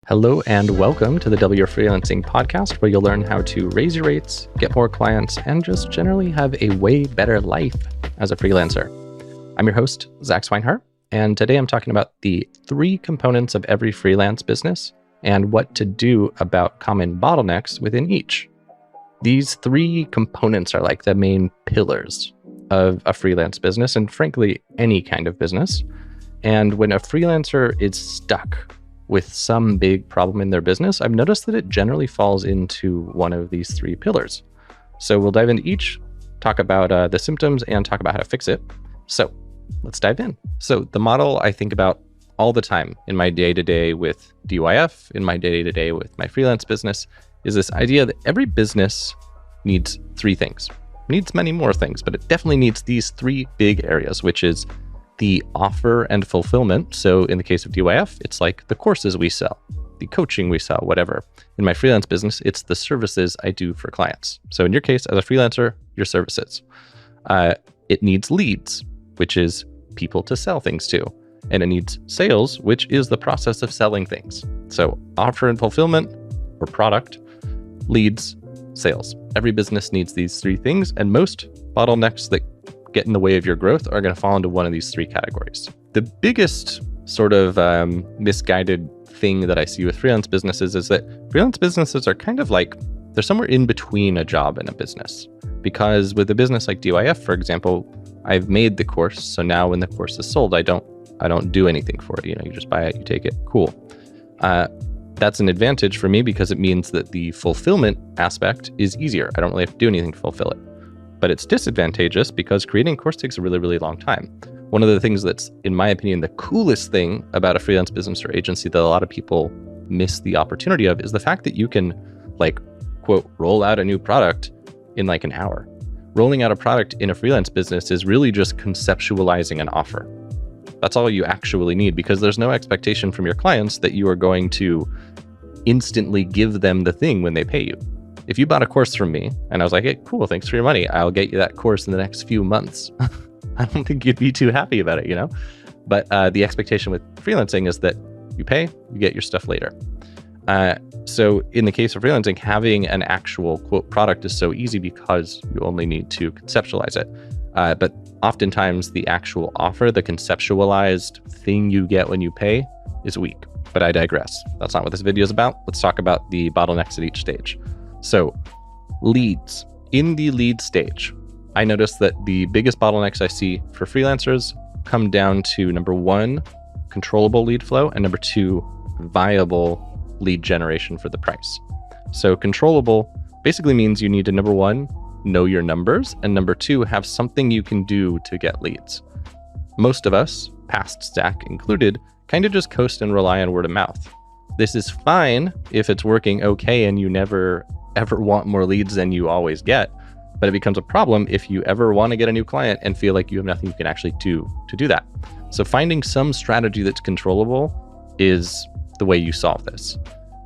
Hello and welcome to the W Freelancing podcast, where you'll learn how to raise your rates, get more clients, and just generally have a way better life as a freelancer. I'm your host, Zach Swinehart, and today I'm talking about the 3 components of every freelance business and what to do about common bottlenecks within each. These 3 components are like the main pillars of a freelance business and frankly, any kind of business. And when a freelancer is stuck with some big problem in their business, I've noticed that it generally falls into one of these 3 pillars. So we'll dive into each, talk about the symptoms, and talk about how to fix it. So let's dive in. So the model I think about all the time in my day-to-day with DYF, in my day-to-day with my freelance business, is this idea that every business needs 3 things. It needs many more things, but it definitely needs these 3 big areas, which is the offer and fulfillment. So in the case of DYF, it's like the courses we sell, the coaching we sell, whatever. In my freelance business, it's the services I do for clients. So in your case, as a freelancer, your services. It needs leads, which is people to sell things to. And it needs sales, which is the process of selling things. So offer and fulfillment or product, leads, sales. Every business needs these 3 things, and most bottlenecks that get in the way of your growth are going to fall into one of these 3 categories. The biggest sort of misguided thing that I see with freelance businesses is that freelance businesses are kind of like, they're somewhere in between a job and a business. Because with a business like DYF, for example, I've made the course. So now when the course is sold, I don't do anything for it. You just buy it, you take it, cool. That's an advantage for me because it means that the fulfillment aspect is easier. I don't really have to do anything to fulfill it. But it's disadvantageous because creating a course takes a really, really long time. One of the things that's, in my opinion, the coolest thing about a freelance business or agency that a lot of people miss the opportunity of is the fact that you can, like, quote, roll out a new product in like an hour. Rolling out a product in a freelance business is really just conceptualizing an offer. That's all you actually need, because there's no expectation from your clients that you are going to instantly give them the thing when they pay you. If you bought a course from me and I was like, hey, cool, thanks for your money, I'll get you that course in the next few months, I don't think you'd be too happy about it, But the expectation with freelancing is that you pay, you get your stuff later. So in the case of freelancing, having an actual, quote, product is so easy because you only need to conceptualize it. But oftentimes the actual offer, the conceptualized thing you get when you pay, is weak. But I digress. That's not what this video is about. Let's talk about the bottlenecks at each stage. So leads. In the lead stage, I noticed that the biggest bottlenecks I see for freelancers come down to number 1, controllable lead flow, and number 2, viable lead generation for the price. So controllable basically means you need to, number 1, know your numbers, and number 2, have something you can do to get leads. Most of us, past Zach included, kind of just coast and rely on word of mouth. This is fine if it's working okay and you never ever want more leads than you always get, but it becomes a problem if you ever want to get a new client and feel like you have nothing you can actually do to do that. So finding some strategy that's controllable is the way you solve this.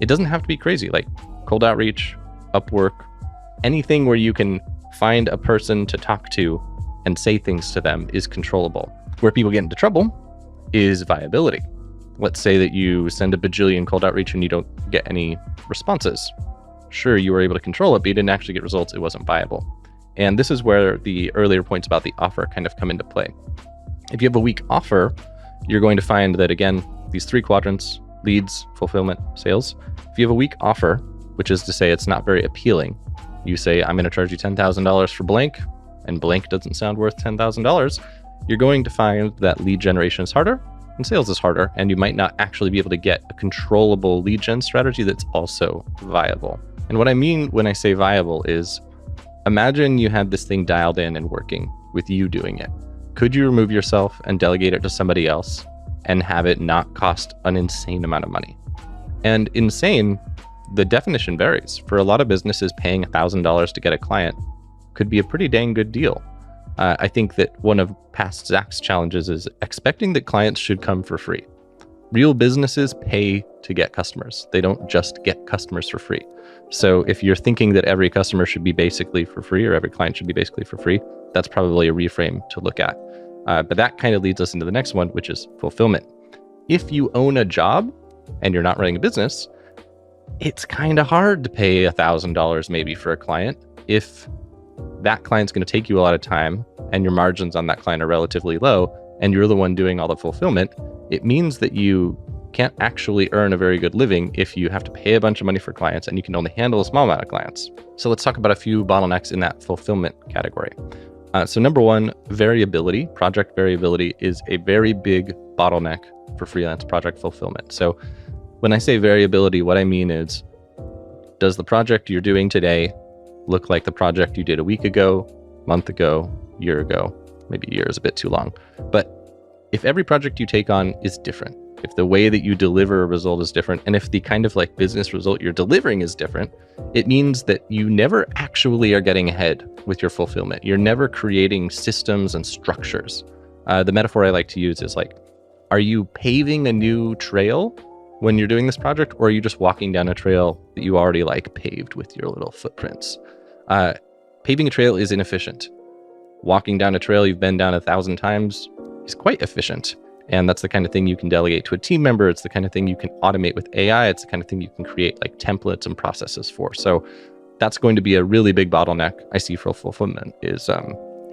It doesn't have to be crazy, like cold outreach, Upwork, anything where you can find a person to talk to and say things to them is controllable. Where people get into trouble is viability. Let's say that you send a bajillion cold outreach and you don't get any responses. Sure, you were able to control it, but you didn't actually get results. It wasn't viable. And this is where the earlier points about the offer kind of come into play. If you have a weak offer, you're going to find that, again, these 3 quadrants, leads, fulfillment, sales. If you have a weak offer, which is to say it's not very appealing, you say, I'm going to charge you $10,000 for blank, and blank doesn't sound worth $10,000, you're going to find that lead generation is harder and sales is harder, and you might not actually be able to get a controllable lead gen strategy that's also viable. And what I mean when I say viable is, imagine you had this thing dialed in and working with you doing it. Could you remove yourself and delegate it to somebody else and have it not cost an insane amount of money? And insane, the definition varies. For a lot of businesses, paying $1,000 to get a client could be a pretty dang good deal. I think that one of past Zach's challenges is expecting that clients should come for free. Real businesses pay to get customers. They don't just get customers for free. So if you're thinking that every customer should be basically for free or every client should be basically for free, that's probably a reframe to look at. But that kind of leads us into the next one, which is fulfillment. If you own a job, and you're not running a business, it's kind of hard to pay $1,000 maybe for a client if that client's going to take you a lot of time and your margins on that client are relatively low and you're the one doing all the fulfillment. It means that you can't actually earn a very good living if you have to pay a bunch of money for clients and you can only handle a small amount of clients. So let's talk about a few bottlenecks in that fulfillment category. So number one, variability. Project variability is a very big bottleneck for freelance project fulfillment. So when I say variability, what I mean is, does the project you're doing today look like the project you did a week ago, month ago, year ago? Maybe a year is a bit too long. But if every project you take on is different, if the way that you deliver a result is different, and if the kind of like business result you're delivering is different, it means that you never actually are getting ahead with your fulfillment. You're never creating systems and structures. The metaphor I like to use is like, are you paving a new trail when you're doing this project, or are you just walking down a trail that you already like paved with your little footprints? Paving a trail is inefficient. Walking down a trail you've been down 1,000 times is quite efficient. And that's the kind of thing you can delegate to a team member. It's the kind of thing you can automate with AI. It's the kind of thing you can create like templates and processes for. So that's going to be a really big bottleneck I see for fulfillment, is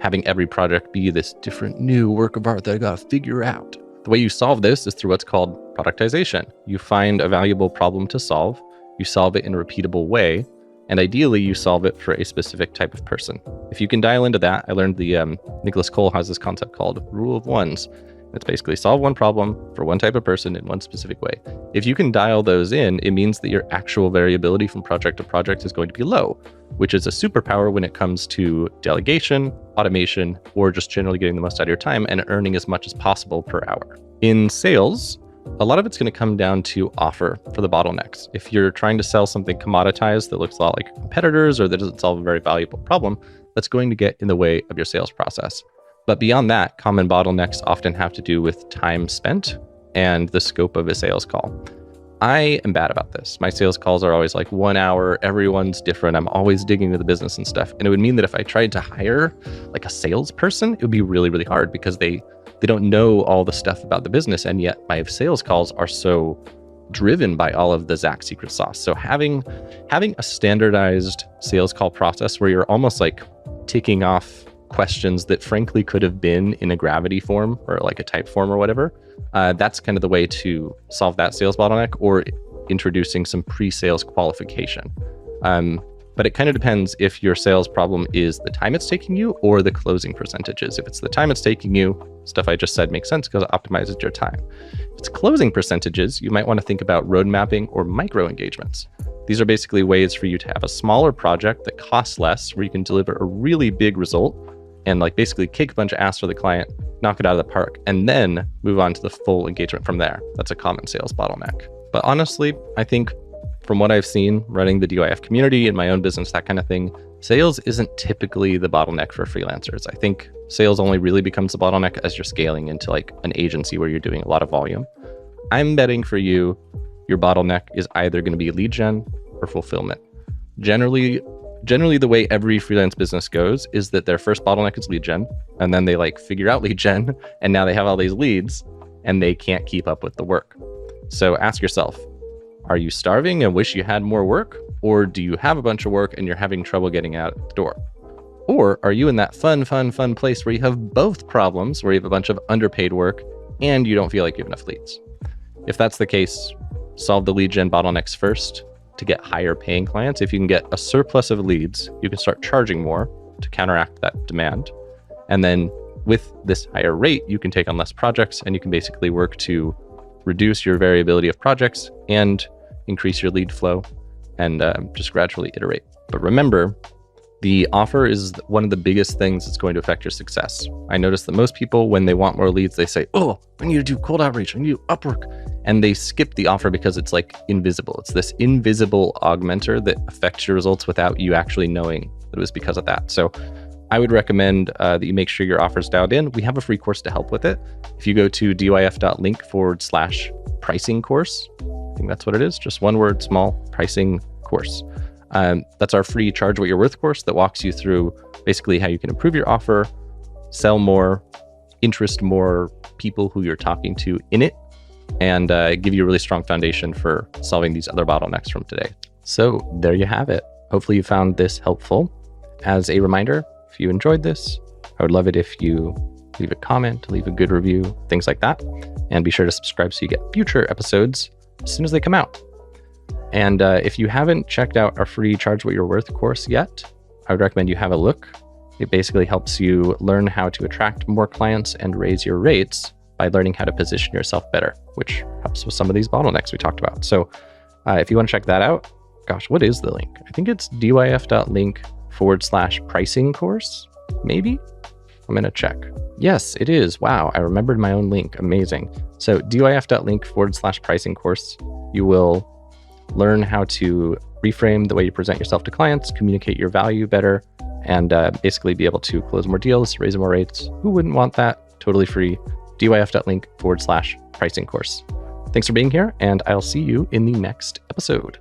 having every project be this different new work of art that I got to figure out. The way you solve this is through what's called productization. You find a valuable problem to solve, you solve it in a repeatable way, and ideally you solve it for a specific type of person. If you can dial into that, I learned Nicholas Cole has this concept called rule of ones. It's basically solve one problem for one type of person in one specific way. If you can dial those in, it means that your actual variability from project to project is going to be low, which is a superpower when it comes to delegation, automation, or just generally getting the most out of your time and earning as much as possible per hour. In sales, a lot of it's going to come down to offer for the bottlenecks. If you're trying to sell something commoditized that looks a lot like competitors or that doesn't solve a very valuable problem, that's going to get in the way of your sales process. But beyond that, common bottlenecks often have to do with time spent and the scope of a sales call. I am bad about this. My sales calls are always like 1 hour. Everyone's different. I'm always digging into the business and stuff. And it would mean that if I tried to hire like a salesperson, it would be really, really hard because they don't know all the stuff about the business. And yet my sales calls are so driven by all of the Zach secret sauce. So having a standardized sales call process where you're almost like ticking off questions that frankly could have been in a gravity form or like a type form or whatever, that's kind of the way to solve that sales bottleneck, or introducing some pre-sales qualification. But it kind of depends if your sales problem is the time it's taking you or the closing percentages. If it's the time it's taking you, stuff I just said makes sense because it optimizes your time. If it's closing percentages, you might want to think about road mapping or micro engagements. These are basically ways for you to have a smaller project that costs less, where you can deliver a really big result and like basically kick a bunch of ass for the client, knock it out of the park, and then move on to the full engagement from there. That's a common sales bottleneck. But honestly, I think from what I've seen running the DYF community in my own business, that kind of thing, sales isn't typically the bottleneck for freelancers. I think sales only really becomes the bottleneck as you're scaling into like an agency where you're doing a lot of volume. I'm betting for you, your bottleneck is either going to be lead gen or fulfillment. Generally, the way every freelance business goes is that their first bottleneck is lead gen, and then they like figure out lead gen, and now they have all these leads and they can't keep up with the work. So ask yourself, are you starving and wish you had more work? Or do you have a bunch of work and you're having trouble getting out the door? Or are you in that fun place where you have both problems, where you have a bunch of underpaid work and you don't feel like you have enough leads? If that's the case, solve the lead gen bottlenecks first to get higher paying clients. If you can get a surplus of leads, you can start charging more to counteract that demand. And then with this higher rate, you can take on less projects and you can basically work to reduce your variability of projects and increase your lead flow and just gradually iterate. But remember, the offer is one of the biggest things that's going to affect your success. I notice that most people, when they want more leads, they say, oh, I need to do cold outreach, I need to do Upwork. And they skip the offer because it's like invisible. It's this invisible augmenter that affects your results without you actually knowing that it was because of that. So I would recommend that you make sure your offer is dialed in. We have a free course to help with it. If you go to dyf.link/pricing course, I think that's what it is, just one word, small, pricing course. That's our free Charge What You're Worth course that walks you through basically how you can improve your offer, sell more, interest more people who you're talking to in it, and give you a really strong foundation for solving these other bottlenecks from today. So there you have it. Hopefully you found this helpful. As a reminder, if you enjoyed this, I would love it if you leave a comment, leave a good review, things like that. And be sure to subscribe so you get future episodes as soon as they come out. And if you haven't checked out our free Charge What You're Worth course yet, I would recommend you have a look. It basically helps you learn how to attract more clients and raise your rates by learning how to position yourself better, which helps with some of these bottlenecks we talked about. So if you want to check that out, gosh, what is the link? I think it's dyf.link/pricing course, maybe? I'm going to check. Yes, it is. Wow, I remembered my own link. Amazing. So dyf.link/pricing course, you will learn how to reframe the way you present yourself to clients, communicate your value better, and basically be able to close more deals, raise more rates. Who wouldn't want that? Totally free. dyf.link/pricing course. Thanks for being here, and I'll see you in the next episode.